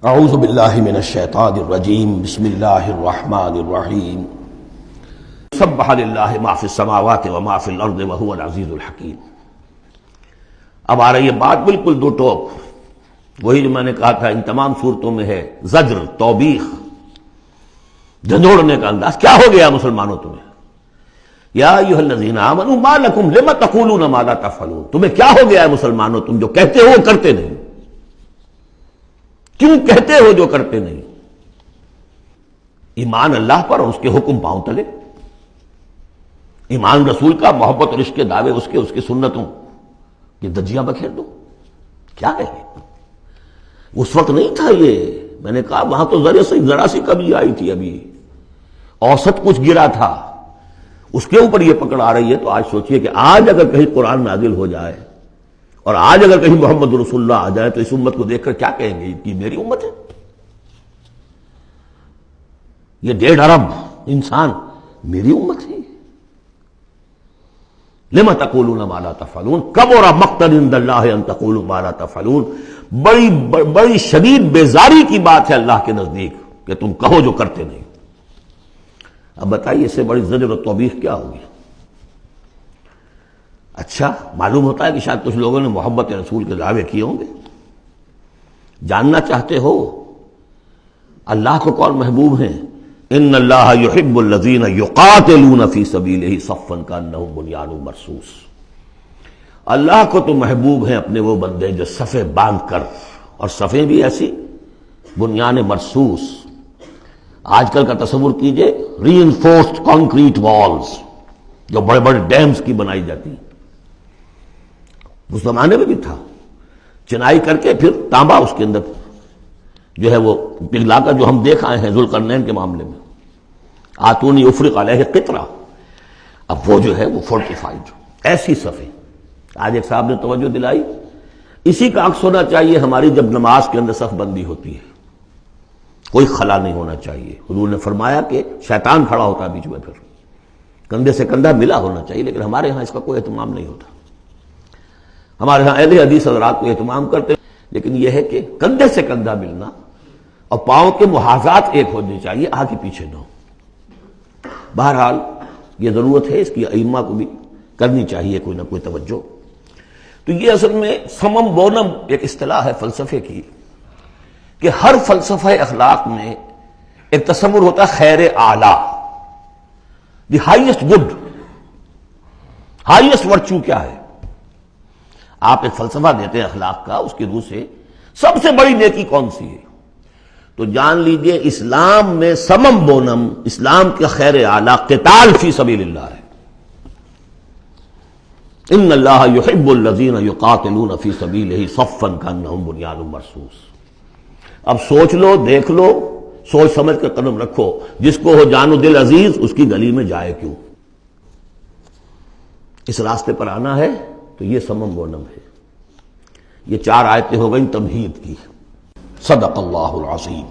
اعوذ باللہ من الشیطان الرجیم بسم اللہ الرحمن الرحیم سبح للہ ما فی السماوات وما فی الارض وہو العزیز الحکیم۔ اب آ رہی ہے بات بالکل دو ٹوک، وہی جو میں نے کہا تھا ان تمام صورتوں میں ہے زجر، توبیخ، جھنجھوڑنے کا انداز۔ کیا ہو گیا مسلمانوں تمہیں؟ یا ایھا الذین آمنوا ما لکم لم تقولون ما لا تفعلون، تمہیں کیا ہو گیا ہے مسلمانوں، تم جو کہتے ہو وہ کرتے نہیں، کیوں کہتے ہو جو کرتے نہیں؟ ایمان اللہ پر اور اس کے حکم پاؤں تلے، ایمان رسول کا، محبت اور عشق کے دعوے اس کے سنتوں یہ دجیاں بکھیر دو۔ کیا ہے اس وقت نہیں تھا یہ، میں نے کہا وہاں تو ذرا سی کمی آئی تھی، ابھی اوسط کچھ گرا تھا، اس کے اوپر یہ پکڑ آ رہی ہے۔ تو آج سوچئے کہ آج اگر کہیں قرآن نازل ہو جائے اور آج اگر کہیں محمد رسول اللہ آ جائے تو اس امت کو دیکھ کر کیا کہیں گے کہ میری امت ہے؟ یہ 1.5 ارب انسان میری امت ہے۔ لما تقولون ما لا تفعلون کبر مقتا عند اللہ ان تقولوا ما لا تفعلون، بڑی شدید بیزاری کی بات ہے اللہ کے نزدیک کہ تم کہو جو کرتے نہیں۔ اب بتائیے اس سے بڑی زجر و توبیخ کیا ہوگی؟ اچھا معلوم ہوتا ہے کہ شاید کچھ لوگوں نے محبت رسول کے دعوے کیے ہوں گے۔ جاننا چاہتے ہو اللہ کو کون محبوب ہیں؟ ان اللہ یحب الذین یقاتلون فی سبیلہ صفا کانہم بنیان مرصوص۔ اللہ کو تو محبوب ہیں اپنے وہ بندے جو صفیں باندھ کر، اور صفیں بھی ایسی بنیان مرصوص۔ آج کل کا تصور کیجئے، ری انفورسڈ کانکریٹ والز جو بڑے بڑے ڈیمز کی بنائی جاتی ہیں، اس زمانے میں بھی تھا، چنائی کر کے پھر تانبا اس کے اندر جو ہے وہ پگھلا کر، جو ہم دیکھ آئے ہیں ذوالقرنین کے معاملے میں، آتونی افرغ علیہ قطرہ، اب وہ جو ہے وہ فورٹیفائڈ ایسی صفیں۔ آج ایک صاحب نے توجہ دلائی، اسی کا عکس ہونا چاہیے ہماری جب نماز کے اندر صف بندی ہوتی ہے، کوئی خلا نہیں ہونا چاہیے۔ حضور نے فرمایا کہ شیطان کھڑا ہوتا ہے بیچ میں، پھر کندھے سے کندھا ملا ہونا چاہیے، لیکن ہمارے ہاں اس کا کوئی اہتمام نہیں ہوتا۔ ہمارے ہاں اہل حدیث حضرات کو اہتمام کرتے، لیکن یہ ہے کہ کندھے سے کندھا ملنا اور پاؤں کے محاذات ایک ہونے چاہیے، آگے پیچھے نہ ہو۔ بہرحال یہ ضرورت ہے، اس کی ائمہ کو بھی کرنی چاہیے کوئی نہ کوئی توجہ۔ تو یہ اصل میں سمم بونم ایک اصطلاح ہے فلسفے کی، کہ ہر فلسفہ اخلاق میں ایک تصور ہوتا ہے خیر اعلیٰ، the highest good, highest virtue کیا ہے۔ آپ ایک فلسفہ دیتے ہیں اخلاق کا، اس کی روح سے سب سے بڑی نیکی کون سی ہے؟ تو جان لیجئے اسلام میں سمم بونم، اسلام کے خیر اعلیٰ قتال فی سبیل اللہ ہے۔ ان اللہ یحب الذین یقاتلون فی سبیلہ صفا کانہم بنیان مرصوص۔ اب سوچ لو، دیکھ لو، سوچ سمجھ کر قدم رکھو، جس کو ہو جان و دل عزیز اس کی گلی میں جائے کیوں؟ اس راستے پر آنا ہے تو یہ سمم بونم ہے۔ یہ 4 آیتیں ہو گئیں تمہید کی۔ صدق اللہ العظیم۔